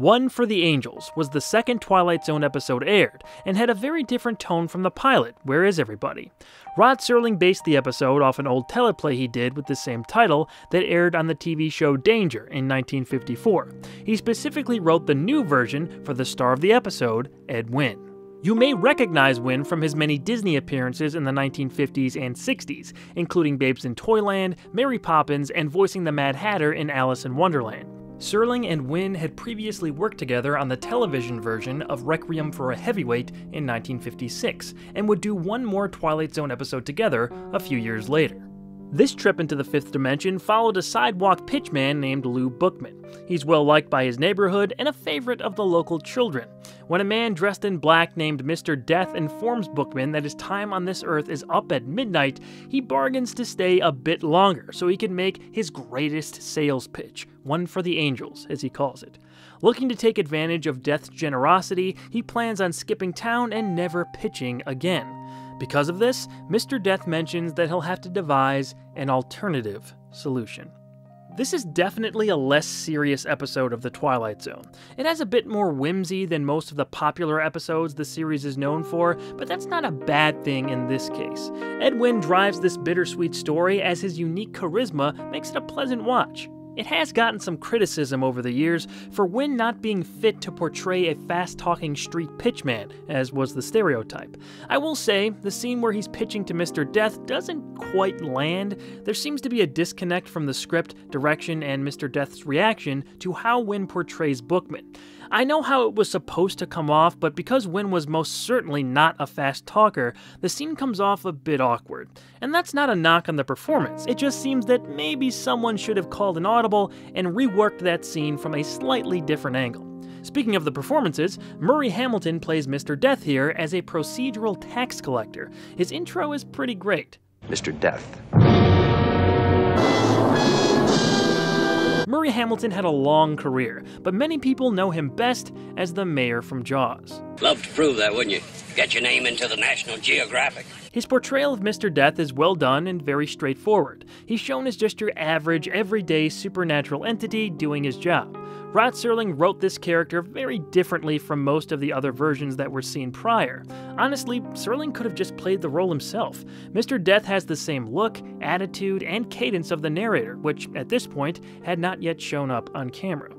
One for the Angels was the second Twilight Zone episode aired, and had a very different tone from the pilot, Where Is Everybody? Rod Serling based the episode off an old teleplay he did with the same title that aired on the TV show Danger in 1954. He specifically wrote the new version for the star of the episode, Ed Wynn. You may recognize Wynn from his many Disney appearances in the 1950s and 60s, including Babes in Toyland, Mary Poppins, and voicing the Mad Hatter in Alice in Wonderland. Serling and Wynn had previously worked together on the television version of Requiem for a Heavyweight in 1956, and would do one more Twilight Zone episode together a few years later. This trip into the fifth dimension followed a sidewalk pitchman named Lou Bookman. He's well liked by his neighborhood and a favorite of the local children. When a man dressed in black named Mr. Death informs Bookman that his time on this earth is up at midnight, he bargains to stay a bit longer so he can make his greatest sales pitch, one for the Angels, as he calls it. Looking to take advantage of Death's generosity, he plans on skipping town and never pitching again. Because of this, Mr. Death mentions that he'll have to devise an alternative solution. This is definitely a less serious episode of The Twilight Zone. It has a bit more whimsy than most of the popular episodes the series is known for, but that's not a bad thing in this case. Ed Wynn drives this bittersweet story as his unique charisma makes it a pleasant watch. It has gotten some criticism over the years for Wynn not being fit to portray a fast-talking street pitchman, as was the stereotype. I will say, the scene where he's pitching to Mr. Death doesn't quite land. There seems to be a disconnect from the script, direction, and Mr. Death's reaction to how Wynn portrays Bookman. I know how it was supposed to come off, but because Wynn was most certainly not a fast talker, the scene comes off a bit awkward. And that's not a knock on the performance, it just seems that maybe someone should have called an audible and reworked that scene from a slightly different angle. Speaking of the performances, Murray Hamilton plays Mr. Death here as a procedural tax collector. His intro is pretty great. Mr. Death. Murray Hamilton had a long career, but many people know him best as the mayor from Jaws. Love to prove that, wouldn't you? Get your name into the National Geographic. His portrayal of Mr. Death is well done and very straightforward. He's shown as just your average, everyday supernatural entity doing his job. Rod Serling wrote this character very differently from most of the other versions that were seen prior. Honestly, Serling could have just played the role himself. Mr. Death has the same look, attitude, and cadence of the narrator, which, at this point, had not yet shown up on camera.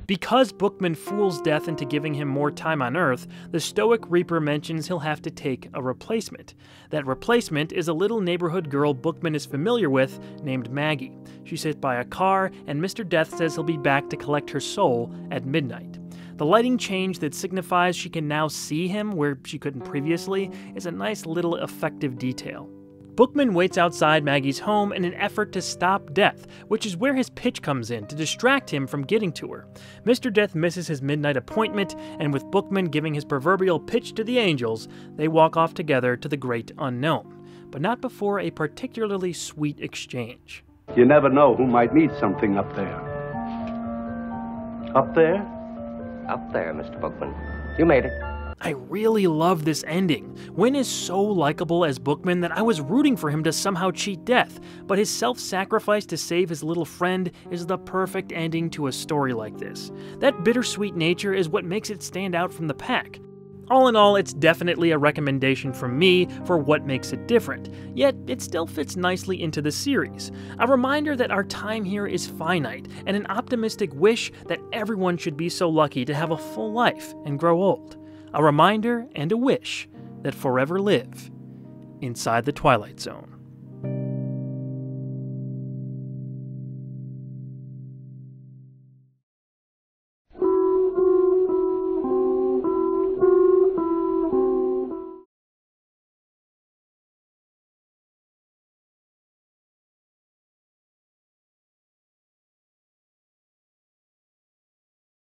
Because Bookman fools Death into giving him more time on Earth, the Stoic Reaper mentions he'll have to take a replacement. That replacement is a little neighborhood girl Bookman is familiar with named Maggie. She's hit by a car, and Mr. Death says he'll be back to collect her soul at midnight. The lighting change that signifies she can now see him where she couldn't previously is a nice little effective detail. Bookman waits outside Maggie's home in an effort to stop Death, which is where his pitch comes in to distract him from getting to her. Mr. Death misses his midnight appointment, and with Bookman giving his proverbial pitch to the Angels, they walk off together to the great unknown, but not before a particularly sweet exchange. You never know who might need something up there. Up there? Up there, Mr. Bookman. You made it. I really love this ending. Wynn is so likable as Bookman that I was rooting for him to somehow cheat Death, but his self-sacrifice to save his little friend is the perfect ending to a story like this. That bittersweet nature is what makes it stand out from the pack. All in all, it's definitely a recommendation from me for what makes it different, yet it still fits nicely into the series. A reminder that our time here is finite, and an optimistic wish that everyone should be so lucky to have a full life and grow old. A reminder and a wish that forever live inside the Twilight Zone.